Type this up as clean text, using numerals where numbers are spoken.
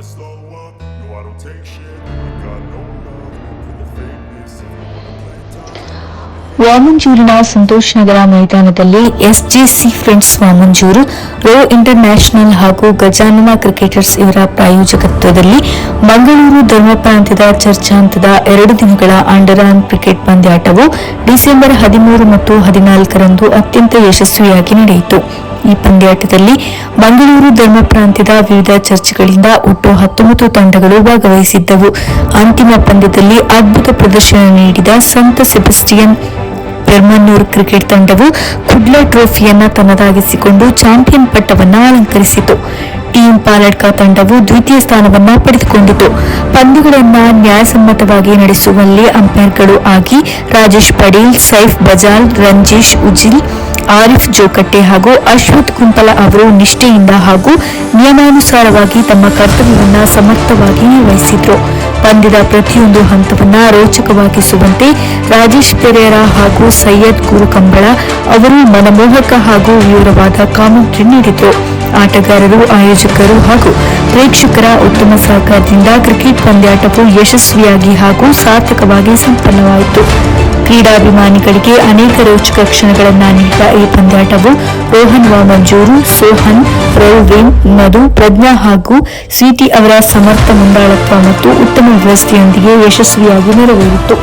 to slow up. No, I don't take shit. I got no love for the fakeness. If you wanna play tough. ವಾಮಂಜೂರಿನ Santosh Nagar ಮೈದಾನದಲ್ಲಿ SJC friends Vamanjoor, ರೋ international ಹಾಗೂ Gajanana cricketers ಇವರ ಪ್ರಾಯೋಜಕತ್ವದಲ್ಲಿ ಮಂಗಳೂರು ಧರ್ಮ ಪ್ರಾಂತ್ಯದ ಚರ್ಚಾಂತದ 2 ದಿನಗಳ under-on cricket ಪಂದ್ಯಾಟವು December 13 ಮತ್ತು 14ರಂದು ಅತ್ಯಂತ ಯಶಸ್ವಿಯಾಗಿ ನಡೆಯಿತು. ಈ ಪಂದ್ಯಾಟದಲ್ಲಿ ಮಂಗಳೂರು ಧರ್ಮ ಪ್ರಾಂತ್ಯದ ವಿವಿಧ ಚರ್ಚ್ಗಳಿಂದ ಒಟ್ಟು 19 ತಂಡಗಳು ಭಾಗವಹಿಸಿದ್ದವು. ಅಂತಿಮ ಪಂದ್ಯದಲ್ಲಿ ಅದ್ಭುತ ಪ್ರದರ್ಶನ ನೀಡಿದ ಸಂತ ಸೆಬಸ್ಟಿಯನ್ ಪೆರ್ಮನ್ನೂರ್ ಕ್ರಿಕೆಟ್ ತಂಡವು ಕುಡ್ಲ ಟ್ರೋಫಿಯನ್ನ ತನ್ನದಾಗಿಸಿಕೊಂಡು ಚಾಂಪಿಯನ್ ಪಟ್ಟವನ್ನು ಅಲಂಕರಿಸಿತು. ಟೀಮ್ ಪಾಲಡ್ಕ ತಂಡವು ದ್ವಿತೀಯ ಸ್ಥಾನವನ್ನ ಪಡೆದುಕೊಂಡಿತು. ಪಂದ್ಯಗಳನ್ನು ನ್ಯಾಯಸಮ್ಮತವಾಗಿ ನಡೆಸುವಲ್ಲಿ ಅಂಪೈರ್ಗಳು ಆಗಿ ರಾಜೇಶ್ ಪಡೇಲ್, ಸೈಫ್ ಬಜಾಲ್, ರಂಜೇಶ್ ಉಜಿಲ್, ಆರಿಫ್ ಜೋಕಟ್ಟೆ ಹಾಗೂ ಅಶ್ವಥ್ ಕುಂಪಲ ಅವರು ನಿಷ್ಠೆಯಿಂದ ಹಾಗೂ ನಿಯಮಾನುಸಾರವಾಗಿ ತಮ್ಮ ಕರ್ತವ್ಯವನ್ನು ಸಮರ್ಥವಾಗಿ ನಿರ್ವಹಿಸಿದ್ರು. ಪಂದ್ಯದ ಪ್ರತಿಯೊಂದು ಹಂತವನ್ನ ರೋಚಕವಾಗಿಸುವಂತೆ ರಾಜೇಶ್ ಪೆರೇರಾ ಹಾಗೂ ಸೈಯದ್ ಗುರು ಕಂಬಳ ಅವರು ಮನಮೋಹಕ ಹಾಗೂ ವಿವರವಾದ ಕಾಮೆಂಟ್ರಿ ನೀಡಿದರು. ಆಟಗಾರರು, ಆಯೋಜಕರು ಹಾಗೂ ಪ್ರೇಕ್ಷಕರ ಉತ್ತಮ ಸಹಕಾರದಿಂದ ಕ್ರಿಕೆಟ್ ಪಂದ್ಯಾಟವು ಯಶಸ್ವಿಯಾಗಿ ಹಾಗೂ ಸಾರ್ಥಕವಾಗಿ ಸಂಪನ್ನವಾಯಿತು. ಕ್ರೀಡಾಭಿಮಾನಿಗಳಿಗೆ ಅನೇಕ ರೋಚಕ ಕ್ಷಣಗಳನ್ನು ನೀಡಿದ ಈ ಪಂದ್ಯಾಟವು ರೋಹನ್ ವಾಮಂಜೂರು, ಸೋಹನ್, ರೌವೇನ್, ಮಧು, ಪ್ರಜ್ಞಾ ಹಾಗೂ ಸ್ವೀಟಿ ಅವರ ಸಮರ್ಥ ಮುಂದಾಳತ್ವ ಮತ್ತು ಉತ್ತಮ ವ್ಯವಸ್ಥೆಯೊಂದಿಗೆ ಯಶಸ್ವಿಯಾಗಿ ನೆರವೇರಿತು.